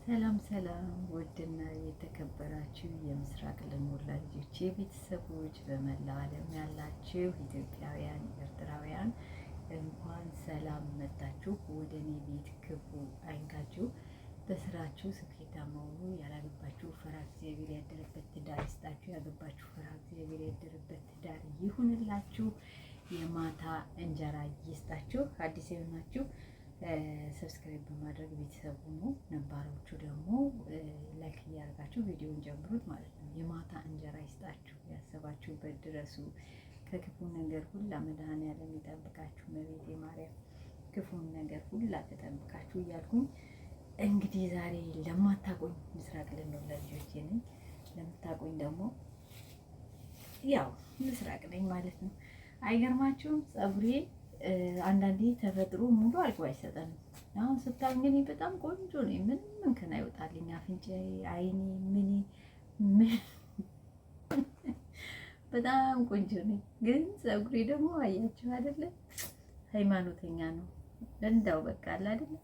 ሰላም ሰላም ውድና የተከበራችሁ የምስራቅ ልሙላ ልጆች ቤተሰቦች በመላው ዓለም ያላችሁ ኢትዮጵያውያን፣ ኤርትራውያን እንኳን ሰላም መጣችሁ። ወደ እኔ ቤት ግቡ አይንካችሁ። በስራችሁ ስኬታማ ሁኑ። ያላገባችሁ ፈሪሃ እግዚአብሔር ያደረበት ትዳር ይስጣችሁ። ያገባችሁ ፈሪሃ እግዚአብሔር ያደረበት ትዳር ይሁንላችሁ። የማታ እንጀራ ይስጣችሁ። አዲስ የሆናችሁ ሰብስክራይብ በማድረግ ቤተሰብ ሁኑ። ነባሮቹ ደግሞ ላይክ እያደረጋችሁ ቪዲዮውን ጀምሩት ማለት ነው። የማታ እንጀራ ይስጣችሁ። ያሰባችሁበት ድረሱ። ከክፉ ነገር ሁላ መድኃኔዓለም ይጠብቃችሁ። እመቤቴ ማርያም ክፉን ነገር ሁላ ተጠብቃችሁ እያልኩኝ እንግዲህ ዛሬ ለማታቆኝ ምስራቅ ልንወላ ልጆቼ ነኝ። ለምታቆኝ ደግሞ ያው ምስራቅ ነኝ ማለት ነው። አይገርማችሁም? ፀጉሬ አንዳንዴ ተፈጥሮ ሙሉ አልቆ አይሰጠንም። አሁን ስታዩኝ እኔ በጣም ቆንጆ ነኝ። ምንም እንከን አይወጣልኝ። አፍንጫዬ፣ አይኔ፣ ምን በጣም ቆንጆ ነኝ። ግን ፀጉሬ ደግሞ አያችሁ አይደለ? ሃይማኖተኛ ነው። እንዳው በቃ አለ አይደለ?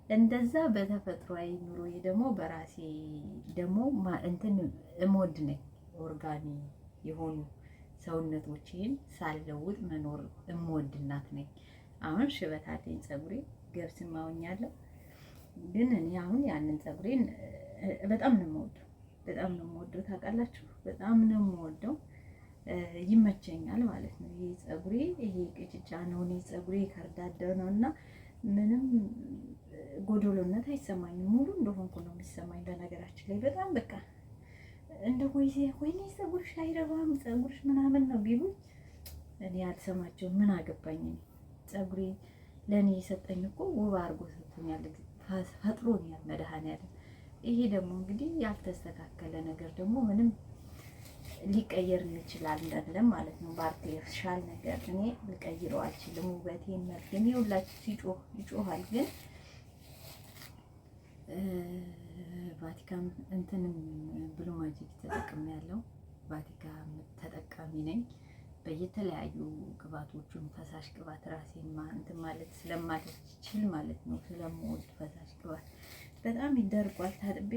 እንደዛ በተፈጥሯዊ ኑሮዬ ደግሞ በራሴ ደግሞ እንትን እሞድ ነኝ። ኦርጋኒ የሆኑ ሰውነቶቼን ሳልለውጥ መኖር እምወድ እናት ነኝ። አሁን ሽበት አለኝ ፀጉሬ ገብስማ ሆኛለሁ። ግን እኔ አሁን ያንን ፀጉሬን በጣም ነው የምወደው፣ በጣም ነው የምወደው። ታውቃላችሁ፣ በጣም ነው የምወደው። ይመቸኛል ማለት ነው። ይሄ ፀጉሬ ይሄ ቅጭጫ ነው። እኔ ፀጉሬ ከርዳዳ ነው እና ምንም ጎዶሎነት አይሰማኝም። ሙሉ እንደሆንኩ ነው የሚሰማኝ። በነገራችን ላይ በጣም በቃ እንደ ወይኔ ፀጉርሽ አይረባም ፀጉርሽ ምናምን ነው ቢሉኝ እኔ አልሰማቸውም። ምን አገባኝ? ፀጉሬ ለእኔ የሰጠኝ እኮ ውብ አድርጎ ሰጥቶኛል፣ ፈጥሮኛል መድኃኔዓለም። ይሄ ደግሞ እንግዲህ ያልተስተካከለ ነገር ደግሞ ምንም ሊቀየር ይችላል እንዳለም ማለት ነው። በአርቲፊሻል ነገር እኔ ልቀይረው አልችልም። ውበቴን መልኬን ሁላችሁ ይጮሃል ግን ቫቲካን እንትንም ብሉ ማጂክ ተጠቅሜ ያለው ቫቲካን ተጠቃሚ ነኝ። በየተለያዩ ቅባቶቹም ፈሳሽ ቅባት ራሴን እንትን ማለት ስለማልችል ማለት ነው ስለምወድ ፈሳሽ ቅባት በጣም ይደርቋል። ታጥቤ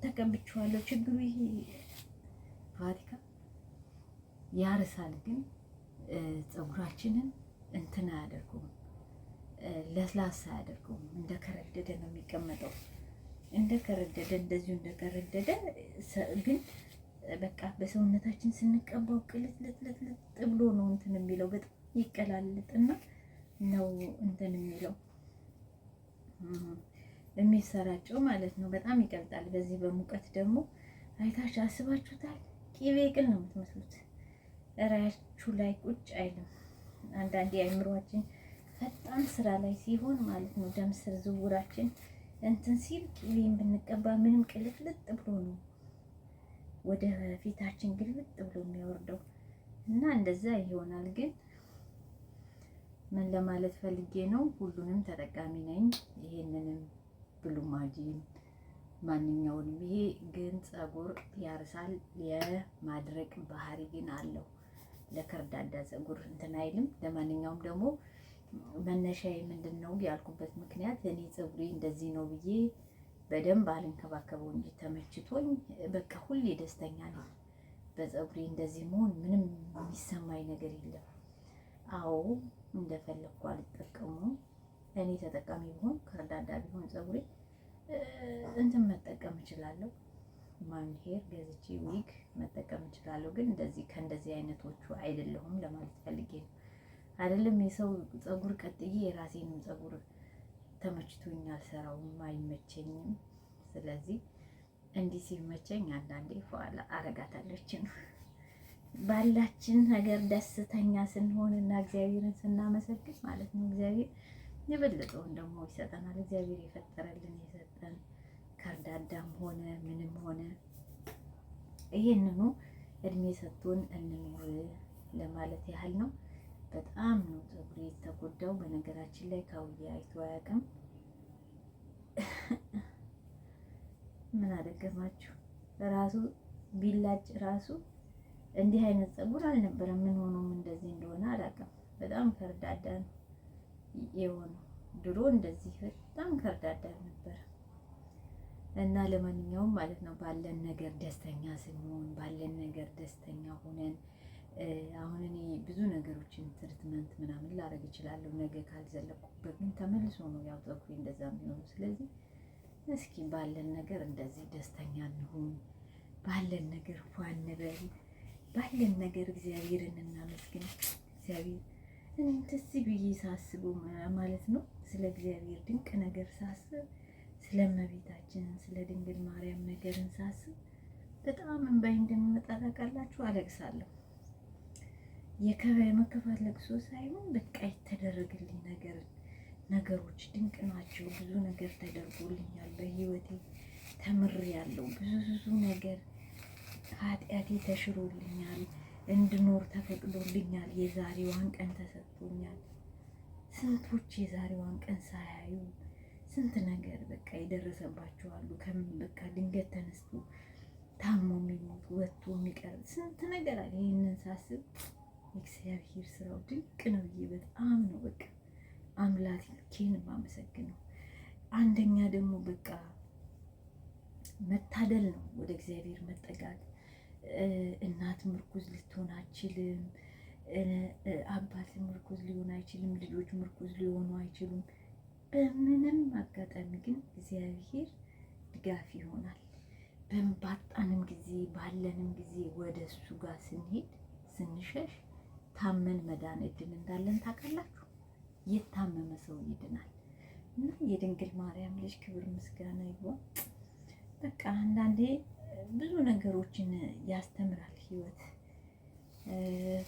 ተቀብቼዋለሁ። ችግሩ ይሄ ቫቲካ ያርሳል፣ ግን ፀጉራችንን እንትን አያደርገውም፣ ለስላሳ አያደርገውም። እንደከረደደ ነው የሚቀመጠው። እንደከረደደ እንደዚሁ እንደከረደደ ግን በቃ በሰውነታችን ስንቀባው ቅልጥልጥልጥ ብሎ ነው እንትን የሚለው። በጣም ይቀላልጥና ነው እንትን የሚለው የሚሰራጨው ማለት ነው። በጣም ይቀልጣል። በዚህ በሙቀት ደግሞ አይታችሁ አስባችሁታል? ቂቤ ቅል ነው የምትመስሉት። እራያችሁ ላይ ቁጭ አይልም። አንዳንዴ አይምሯችን ፈጣን ስራ ላይ ሲሆን ማለት ነው ደም ስር ዝውውራችን እንትን ሲል ቂቤን ብንቀባ ምንም ቅልጥልጥ ብሎ ነው ወደ ፊታችን ግልብጥ ብሎ የሚያወርደው እና እንደዛ ይሆናል። ግን ምን ለማለት ፈልጌ ነው፣ ሁሉንም ተጠቃሚ ነኝ። ይሄንንም ብሉ ማጂን ማንኛውንም። ይሄ ግን ፀጉር ያርሳል፣ የማድረቅ ባህሪ ግን አለው። ለከርዳዳ ፀጉር እንትን አይልም። ለማንኛውም ደግሞ መነሻዬ ምንድን ነው ያልኩበት ምክንያት እኔ ፀጉሬ እንደዚህ ነው ብዬ በደንብ አልንከባከበው እንጂ ተመችቶኝ በቃ ሁሌ ደስተኛ ነኝ። በፀጉሬ እንደዚህ መሆን ምንም የሚሰማኝ ነገር የለም። አዎ እንደፈለግኩ አልጠቀሙም። እኔ ተጠቃሚ ቢሆን ከርዳዳ ቢሆን ፀጉሬ እንትን መጠቀም እችላለሁ። ማን ሄር ገዝቼ ዊግ መጠቀም እችላለሁ። ግን እንደዚህ ከእንደዚህ አይነቶቹ አይደለሁም ለማለት ፈልጌ ነው። አይደለም የሰው ፀጉር ቀጥዬ የራሴንም ፀጉር ተመችቶኝ አልሰራውም፣ አይመቸኝም። ስለዚህ እንዲህ ሲመቸኝ አንዳንዴ ኋላ አረጋታለችን ባላችን ነገር ደስተኛ ስንሆን እና እግዚአብሔርን ስናመሰግን ማለት ነው። እግዚአብሔር የበለጠውን ደግሞ ይሰጠናል። እግዚአብሔር የፈጠረልን የሰጠን ከርዳዳም ሆነ ምንም ሆነ ይሄንኑ እድሜ ሰጥቶን እንኖር ለማለት ያህል ነው። በጣም ነው ፀጉሬ የተጎዳው። በነገራችን ላይ ካውያ አይቶ አያውቅም። ምን አደገማችሁ? ራሱ ቢላጭ ራሱ እንዲህ አይነት ፀጉር አልነበረም። ምን ሆኖም እንደዚህ እንደሆነ አላውቅም። በጣም ከርዳዳ ነው የሆነው። ድሮ እንደዚህ በጣም ከርዳዳ ነበር። እና ለማንኛውም ማለት ነው ባለን ነገር ደስተኛ ስንሆን ባለን ነገር ደስተኛ ሆነን አሁን እኔ ብዙ ነገሮችን ትሪትመንት ምናምን ላደርግ እችላለሁ። ነገ ካልዘለቁበት ግን ተመልሶ ነው ያው ፀጉሬ እንደዛ የሚሆኑ። ስለዚህ እስኪ ባለን ነገር እንደዚህ ደስተኛ እንሁን፣ ባለን ነገር ፏ እንበል፣ ባለን ነገር እግዚአብሔርን እናመስግን። እግዚአብሔር እንደዚህ ብዬ ሳስበው ማለት ነው ስለ እግዚአብሔር ድንቅ ነገር ሳስብ፣ ስለ እመቤታችን ስለ ድንግል ማርያም ነገርን ሳስብ በጣም እንባይ እንደሚመጣ ታውቃላችሁ። አለቅሳለሁ። የመከፋት ለቅሶ ሳይሆን በቃ የተደረገልኝ ነገሮች ድንቅ ናቸው። ብዙ ነገር ተደርጎልኛል በህይወቴ ተምሬያለሁ። ብዙ ነገር ኃጢአቴ ተሽሮልኛል፣ እንድኖር ተፈቅዶልኛል። የዛሬዋን ቀን ተሰጥቶኛል። ስንቶች የዛሬዋን ቀን ሳያዩ ስንት ነገር በቃ የደረሰባቸው አሉ። ከምን በቃ ድንገት ተነስቶ ታሞ የሚሞት ወጥቶ የሚቀር ስንት ነገር አለ። ይህንን ሳስብ እግዚአብሔር ስራው ድንቅ ነው ብዬ በጣም ነው በቃ አምላኬን የማመሰግነው። አንደኛ ደግሞ በቃ መታደል ነው ወደ እግዚአብሔር መጠጋት። እናት ምርኩዝ ልትሆን አችልም፣ አባት ምርኩዝ ሊሆን አይችልም፣ ልጆች ምርኩዝ ሊሆኑ አይችሉም። በምንም አጋጣሚ ግን እግዚአብሔር ድጋፍ ይሆናል። ባጣንም ጊዜ ባለንም ጊዜ ወደ እሱ ጋር ስንሄድ ስንሸሽ ታመን መዳን እድል እንዳለን ታውቃላችሁ። የታመመ ሰው ይድናል። እና የድንግል ማርያም ልጅ ክብር ምስጋና ይግባ። በቃ አንዳንዴ ብዙ ነገሮችን ያስተምራል ህይወት።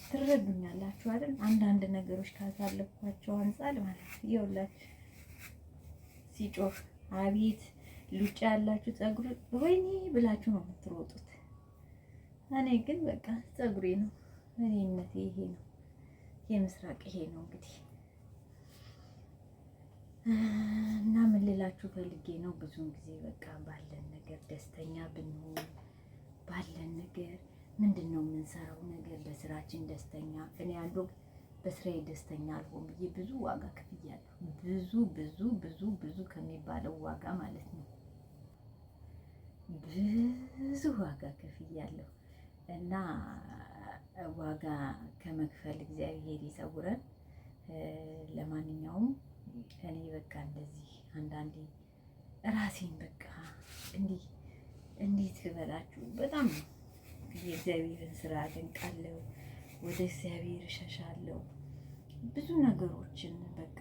ትረዱኛላችሁ አይደል? አንዳንድ ነገሮች ካሳለፍኳቸው አንጻር ማለት ነው። ይኸውላችሁ ሲጮህ አቤት ሉጫ ያላችሁ ፀጉር ወይኔ ብላችሁ ነው የምትሮጡት። እኔ ግን በቃ ፀጉሬ ነው እኔነቴ፣ ይሄ ነው የምስራቅ፣ ይሄ ነው እንግዲህ። እና ምን ልላችሁ ፈልጌ ነው፣ ብዙውን ጊዜ በቃ ባለን ነገር ደስተኛ ብንሆን፣ ባለን ነገር ምንድን ነው የምንሰራው ነገር በስራችን ደስተኛ። እኔ አንድ ወቅት በስራዬ ደስተኛ አልሆን ብዬ ብዙ ዋጋ ከፍያለሁ። ብዙ ከሚባለው ዋጋ ማለት ነው። ብዙ ዋጋ ከፍያለሁ እና ዋጋ ከመክፈል እግዚአብሔር ይሰውረን። ለማንኛውም እኔ በቃ እንደዚህ አንዳንዴ ራሴን በቃ እንዴት ልበላችሁ በጣም የእግዚአብሔርን ስራ አደንቃለሁ። ወደ እግዚአብሔር እሸሻለሁ። ብዙ ነገሮችን በቃ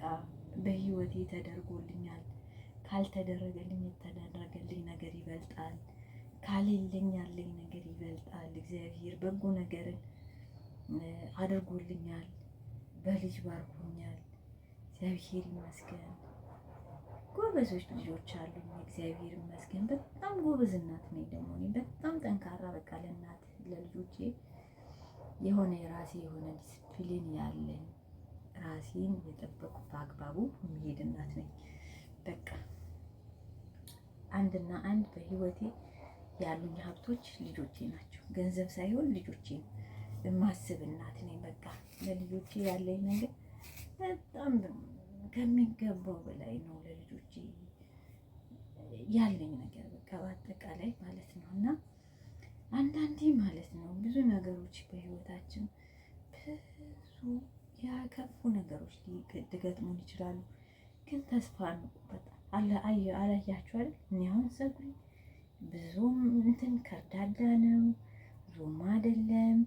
በህይወቴ ተደርጎልኛል። ካልተደረገልኝ የተደረገልኝ ነገር ይበልጣል። ካሌለኝ ያለኝ ነገር ይበልጣል። እግዚአብሔር በጎ ነገርን አድርጎልኛል። በልጅ ባርኮኛል። እግዚአብሔር ይመስገን። ጎበዞች ልጆች አሉኝ። እግዚአብሔር ይመስገን። በጣም ጎበዝ እናት ነኝ። ደግሞ እኔ በጣም ጠንካራ በቃ ለእናት ለልጆቼ የሆነ የራሴ የሆነ ዲስፕሊን ያለኝ ራሴን የጠበቁ በአግባቡ የሚሄድ እናት ነኝ። በቃ አንድና አንድ በህይወቴ ያሉኝ ሀብቶች ልጆቼ ናቸው። ገንዘብ ሳይሆን ልጆቼ ነው የማስብ እናት ነኝ። በቃ ለልጆቼ ያለኝ ነገር በጣም ከሚገባው በላይ ነው። ለልጆቼ ያለኝ ነገር በቃ በአጠቃላይ ማለት ነው። እና አንዳንዴ ማለት ነው ብዙ ነገሮች በህይወታችን ብዙ ያከፉ ነገሮች ሊገጥሙን ይችላሉ። ግን ተስፋ አንቁረጥ። አላያችሁ አይደል? እኔ አሁን ፀጉሬ ብዙም ከርዳዳ ነው ብዙም አይደለም፣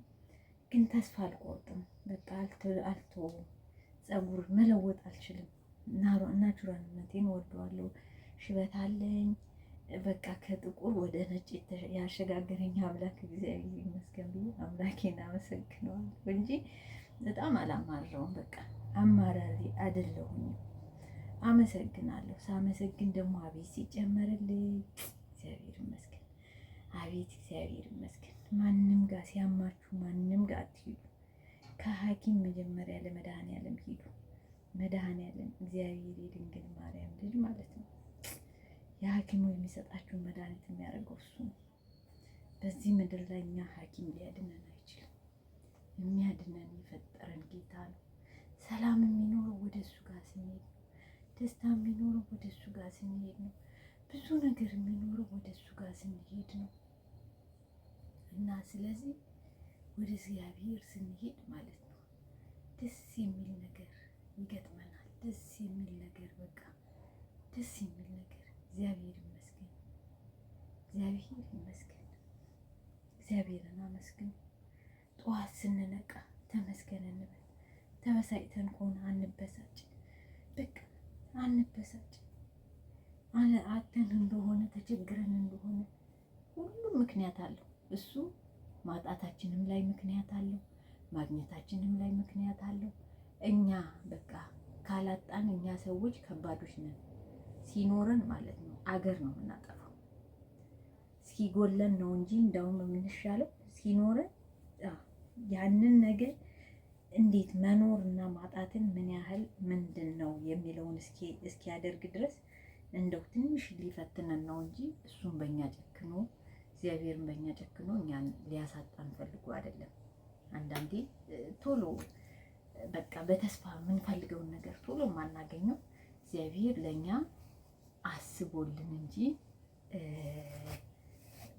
ግን ተስፋ አልቆርጥም። በቃ አልተውም። ፀጉር መለወጥ አልችልም። ናቹራልነቴን ወደዋለሁ። ሽበት አለኝ። በቃ ከጥቁር ወደ ነጭ ያሸጋገረኝ አምላክ እግዚአብሔር ይመስገን ብዬ አምላኬን አመሰግነዋለሁ እንጂ በጣም አላማረውም። በቃ አማራሪ አይደለሁኝም። አመሰግናለሁ። ሳመሰግን ደግሞ አቤት ሲጨመርልኝ እግዚአብሔር ይመስገን። አቤት እግዚአብሔር ይመስገን። ማንም ጋር ሲያማችሁ ማንም ጋር አትሂዱ። ከሐኪም መጀመሪያ ለመድኃኔዓለም ሂዱ። መድኃኔዓለም እግዚአብሔር የድንግል ማርያም ልጅ ማለት ነው። የሐኪሙ የሚሰጣችሁን መድኃኒት የሚያደርገው እሱ ነው። በዚህ ምድር ላይ እኛ ሐኪም ሊያድነን አይችልም። የሚያድነን የፈጠረን ጌታ ነው። ሰላም የሚኖረው ወደ እሱ ጋር ስንሄድ ነው። ደስታ የሚኖረው ወደ እሱ ጋር ስንሄድ ነው። ብዙ ነገር የሚኖረው ወደ እሱ ጋር ስንሄድ ነው። እና ስለዚህ ወደ እግዚአብሔር ስንሄድ ማለት ነው ደስ የሚል ነገር ይገጥመናል። ደስ የሚል ነገር በቃ ደስ የሚል ነገር። እግዚአብሔር ይመስገን፣ እግዚአብሔር ይመስገን። እግዚአብሔርን አመስግኑ። ጠዋት ስንነቃ ተመስገን እንበል። ተበሳጭተን ከሆነ አንበሳጭ፣ በቃ አንበሳጭ። አተን እንደሆነ ተቸግረን እንደሆነ ሁሉም ምክንያት አለው። እሱ ማጣታችንም ላይ ምክንያት አለው፣ ማግኘታችንም ላይ ምክንያት አለው። እኛ በቃ ካላጣን እኛ ሰዎች ከባዶች ነን። ሲኖረን ማለት ነው አገር ነው የምናጠፋው። ሲጎለን ነው እንጂ እንዳውም የምንሻለው ሲኖረን ያንን ነገር እንዴት መኖር እና ማጣትን ምን ያህል ምንድን ነው የሚለውን እስኪያደርግ ድረስ እንደው ትንሽ ሊፈትነን ነው እንጂ እሱም በእኛ ጨክኖ እግዚአብሔርን በእኛ ጨክኖ እኛን ሊያሳጣን ፈልጎ አይደለም። አንዳንዴ ቶሎ በቃ በተስፋ የምንፈልገውን ነገር ቶሎ የማናገኘው እግዚአብሔር ለእኛ አስቦልን እንጂ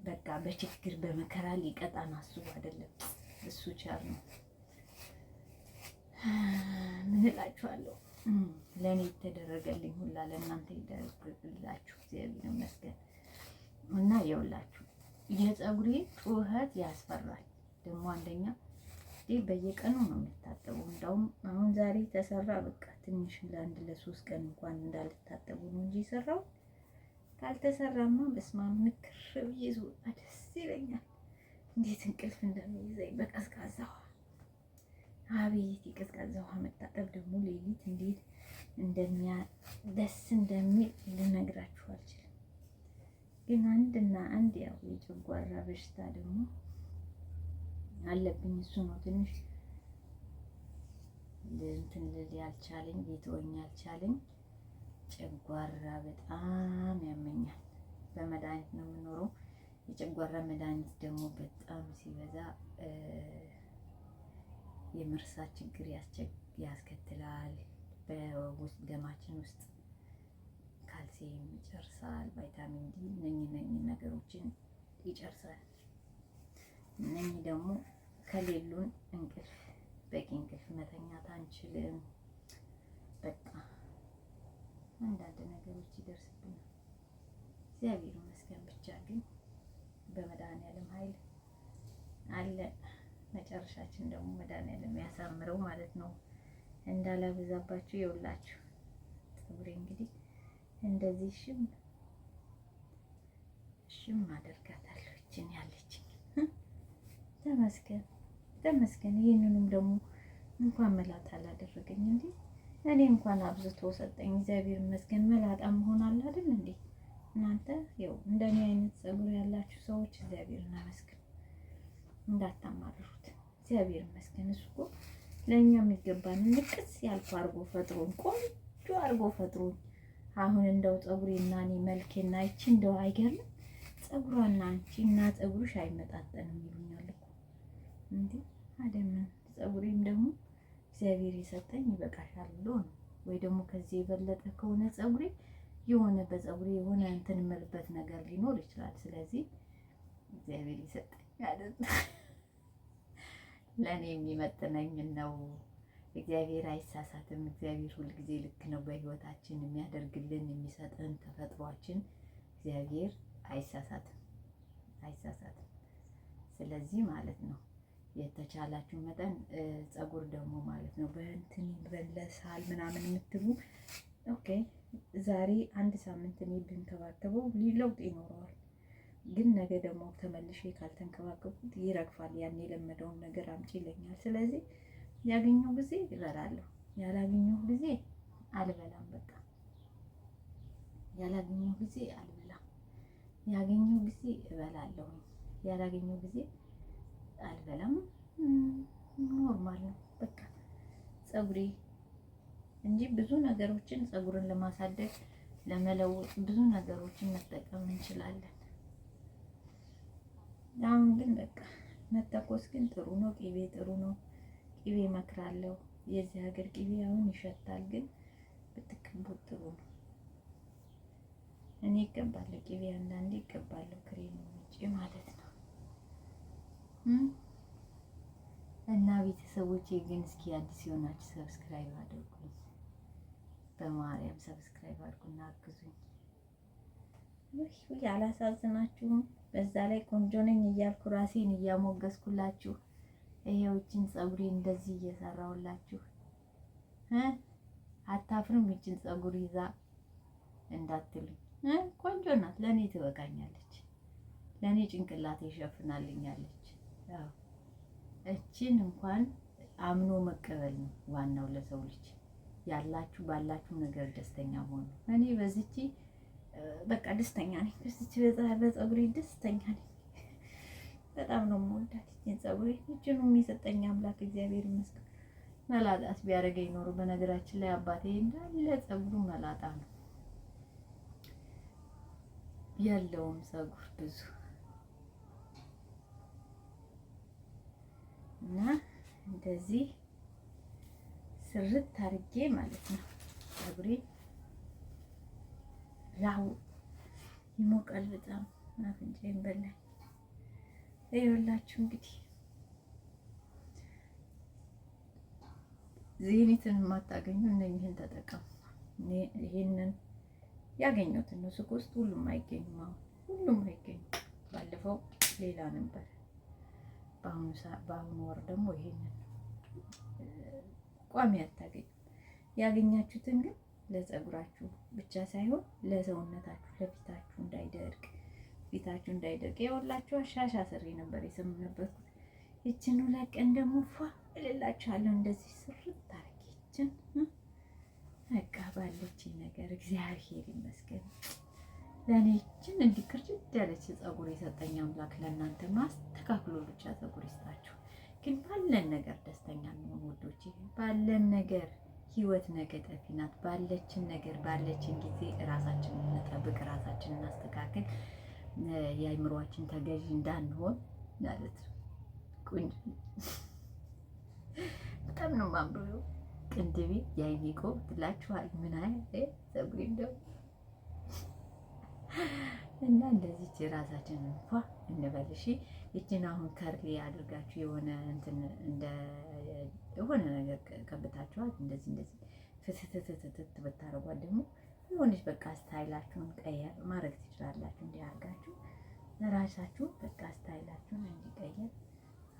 በቃ በችግር በመከራ ሊቀጣን አስቦ አይደለም። እሱ ቻር ነው። ምን እላችኋለሁ? ለእኔ የተደረገልኝ ሁላ ለእናንተ ይደረግላችሁ። እግዚአብሔር ይመስገን። እና የውላችሁ የፀጉሬ ጩኸት ያስፈራል። ደግሞ አንደኛ በየቀኑ ነው የምታጠቡ። እንዳውም አሁን ዛሬ ተሰራ በቃ ትንሽ ለአንድ ለሶስት ቀን እንኳን እንዳልታጠቡ ነው እንጂ የሰራው። ካልተሰራማ በስመ አብ ምክር ብዬ ስወጣ ደስ ይለኛል። እንዴት እንቅልፍ እንደሚይዘኝ በቀዝቃዛ ውሃ። አቤት የቀዝቃዛ ውሃ መታጠብ ደግሞ ሌሊት እንዴት ደስ እንደሚል ልነግራችሁ አልችልም። ግን አንድና አንድ ያው የጨጓራ በሽታ ደግሞ አለብኝ። እሱ ነው ትንሽ እንትን ልል ያልቻለኝ ሊተወኝ ያልቻለኝ። ጨጓራ በጣም ያመኛል። በመድኃኒት ነው የምኖረው። የጨጓራ መድኃኒት ደግሞ በጣም ሲበዛ የመርሳት ችግር ያስከትላል። በውስጥ ደማችን ውስጥ ካልሲየም ይጨርሳል፣ ቫይታሚን ዲ እነኚህ ነገሮችን ይጨርሳል። እነኚህ ደግሞ ከሌሉን እንቅልፍ በቂ እንቅልፍ መተኛት አንችልም። በቃ አንዳንድ ነገሮች ይደርስብናል። እግዚአብሔር ይመስገን ብቻ ግን በመድኃኒዓለም ኃይል አለ። መጨረሻችን ደግሞ መድኃኒዓለም ያሳምረው ማለት ነው። እንዳላበዛባችሁ ይውላችሁ። ፀጉሬ እንግዲህ እንደዚህ ሽም አደርጋታለሁ። እችን ያለችኝ ተመስገን ተመስገን። ይህንንም ደግሞ እንኳን መላጣ አላደረገኝ እንዴ! እኔ እንኳን አብዝቶ ሰጠኝ። እግዚአብሔር ይመስገን። መላጣ መሆን አለ አይደል እንዴ? እናንተ ያው እንደኔ አይነት ፀጉር ያላችሁ ሰዎች እግዚአብሔር ይመስገን፣ እንዳታማርሩት። እግዚአብሔር ይመስገን። እሱ እኮ ለእኛ የሚገባን ንቅስ ያልኩ አድርጎ ፈጥሮኝ ቆንጆ አድርጎ ፈጥሮኝ። አሁን እንደው ፀጉሬና እኔ መልኬና ይቺ እንደው አይገርምም? ፀጉሯና አንቺ እና ፀጉርሽ አይመጣጠንም ይሉኛል እኮ እንዴ! አደምን ፀጉሬም ደግሞ እግዚአብሔር የሰጠኝ ይበቃሻል ብሎ ነው። ወይ ደግሞ ከዚህ የበለጠ ከሆነ ፀጉሬ የሆነ በፀጉሬ የሆነ እንትን የምልበት ነገር ሊኖር ይችላል። ስለዚህ እግዚአብሔር የሰጠኝ አይደል ለእኔ የሚመጥነኝ ነው። እግዚአብሔር አይሳሳትም። እግዚአብሔር ሁልጊዜ ልክ ነው። በህይወታችን የሚያደርግልን የሚሰጠን ተፈጥሯችን እግዚአብሔር አይሳሳትም፣ አይሳሳትም። ስለዚህ ማለት ነው የተቻላችሁ መጠን ፀጉር ደግሞ ማለት ነው በእንትን በለሳል ምናምን የምትሉ ኦኬ፣ ዛሬ አንድ ሳምንት እኔ ብንከባከበው ለውጥ ይኖረዋል። ግን ነገ ደግሞ ተመልሼ ካልተንከባከብኩት ይረግፋል። ያን የለመደውን ነገር አምጪ ይለኛል። ስለዚህ ያገኘው ጊዜ እበላለሁ፣ ያላገኘው ጊዜ አልበላም። በቃ ያላገኘው ጊዜ አልበላም፣ ያገኘው ጊዜ እበላለሁ፣ ያላገኘው ጊዜ አልበላም። ኖርማል ነው በቃ ፀጉሬ እንጂ ብዙ ነገሮችን ፀጉርን ለማሳደግ ለመለወጥ ብዙ ነገሮችን መጠቀም እንችላለን። አሁን ግን በቃ መተኮስ ግን ጥሩ ነው። ቅቤ ጥሩ ነው። ቅቤ እመክራለሁ። የዚህ ሀገር ቅቤ አሁን ይሸታል፣ ግን ብትቀቡት ጥሩ ነው። እኔ እቀባለሁ ቅቤ አንዳንዴ እቀባለሁ፣ ክሬም ውጪ ማለት ነው። እና ቤተሰቦቼ ግን እስኪ አዲስ የሆናችሁ ሰብስክራይብ አድርጉኝ፣ በማርያም ሰብስክራይብ አድርጉና አግዙኝ። ውይ አላሳዝናችሁም? በዛ ላይ ቆንጆ ነኝ እያልኩ ራሴን እያሞገስኩላችሁ ይሄው እችን ፀጉሬን እንደዚህ እየሰራሁላችሁ አታፍርም? እችን ፀጉር ይዛ እንዳትሉኝ፣ ቆንጆ ናት። ለእኔ ትበቃኛለች፣ ለእኔ ጭንቅላቴ ይሸፍናልኛለች። ያው እችን እንኳን አምኖ መቀበል ነው ዋናው ለሰው ልጅ። ያላችሁ ባላችሁ ነገር ደስተኛ ሆኑ። እኔ በዚች በቃ ደስተኛ ነኝ። በዚች በፀጉሬ ደስተኛ ነኝ። በጣም ነው የምወዳት ይህን ፀጉሬ። እጅኑ የሚሰጠኝ አምላክ እግዚአብሔር ይመስገን። መላጣት ቢያደርገኝ ኖሮ፣ በነገራችን ላይ አባቴ እንዳለ ፀጉሩ መላጣ ነው፣ የለውም ፀጉር ብዙ እና እንደዚህ ስርት አድርጌ ማለት ነው ፀጉሬ። ያው ይሞቃል በጣም አፍንጫዬን በላኝ። ይኸውላችሁ እንግዲህ ዜኒትን የማታገኙ እነኝህን ተጠቀሙ። ይሄንን ያገኘሁትን ነው። ሱቅ ውስጥ ሁሉም አይገኙም። አሁን ሁሉም አይገኙም። ባለፈው ሌላ ነበር፣ በአሁኑ ወር ደግሞ ይሄንን ቋሚ አታገኙም። ያገኛችሁትን ግን ለፀጉራችሁ ብቻ ሳይሆን ለሰውነታችሁ፣ ለፊታችሁ እንዳይደርቅ፣ ፊታችሁ እንዳይደርቅ ይኸውላችሁ ሻሻ ስሬ ነበር የሰነበትኩት። ይችን ሁለት ቀን ደግሞ ፏ እልላችኋለሁ እንደዚህ ስርት አድርጌ ይችን በቃ ባለችኝ ነገር እግዚአብሔር ይመስገን። ለእኔ ይችን እንዲህ ክርጅት ያለች ፀጉር የሰጠኝ አምላክ ለእናንተ ማስተካክሎ ብቻ ፀጉር ይስጣችሁ። ግን ባለን ነገር ደስተኛ እንሆን ውዶቼ፣ ባለን ነገር። ህይወት ነገ ጠፊ ናት። ባለችን ነገር ባለችን ጊዜ ራሳችንን እንጠብቅ፣ ራሳችንን እናስተካክል። የአእምሯችን ተገዥ እንዳንሆን ማለት ነው። ቁንጅ በጣም ነው ማምሩ ቅንድቤ ያይቆ ትላችኋል። ምን አይነት ፀጉሬ እንደው እና እንደዚህ ራሳችንን እንኳን እንበል። እሺ እጅን አሁን ከርሊ አድርጋችሁ የሆነ እንትን እንደ የሆነ ነገር ቀብታችኋል። እንደዚህ ፍትትትትት ብታረጓት ደግሞ የሆነች በቃ ስታይላችሁን ቀየር ማድረግ ትችላላችሁ። እንዲህ አድርጋችሁ ለራሳችሁ በቃ ስታይላችሁን እንዲቀየር።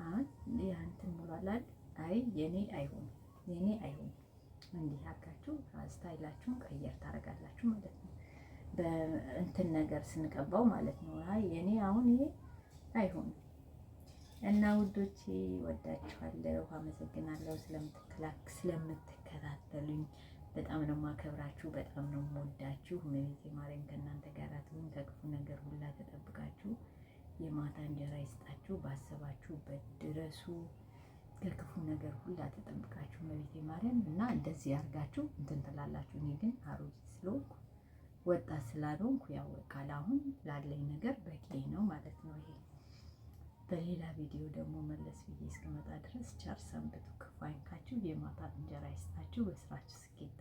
አሁን ያንተን ሙላላል። አይ የኔ አይሆንም፣ የኔ አይሆንም። እንዲህ አድርጋችሁ ስታይላችሁን ቀየር ታደርጋላችሁ ማለት ነው። በእንትን ነገር ስንቀባው ማለት ነው። አይ የኔ አሁን ይሄ አይሆንም። እና ውዶቼ ወዳችኋለሁ፣ አመሰግናለሁ ስለምትከታተሉኝ። በጣም ነው ማከብራችሁ፣ በጣም ነው የምወዳችሁ። እመቤቴ ማርያም ከእናንተ ጋር ትሁን፣ ከክፉ ነገር ሁላ ተጠብቃችሁ የማታ እንጀራ ይስጣችሁ፣ ባሰባችሁበት ድረሱ፣ ከክፉ ነገር ሁላ ተጠብቃችሁ እመቤቴ ማርያም። እና እንደዚህ አድርጋችሁ እንትን ትላላችሁ። እኔ ግን አሮጊት ስለሆንኩ ወጣት ስላልሆንኩ ያው ቃል አሁን ላለኝ ነገር በቂ ነው ማለት ነው። ይሄ በሌላ ቪዲዮ ደግሞ መለስ ብዬ እስከመጣ ድረስ ቸር ሰንብቱ። ክፉ አይንካችሁ፣ የማታ እንጀራ ይስጣችሁ፣ በስራችሁ ስኬት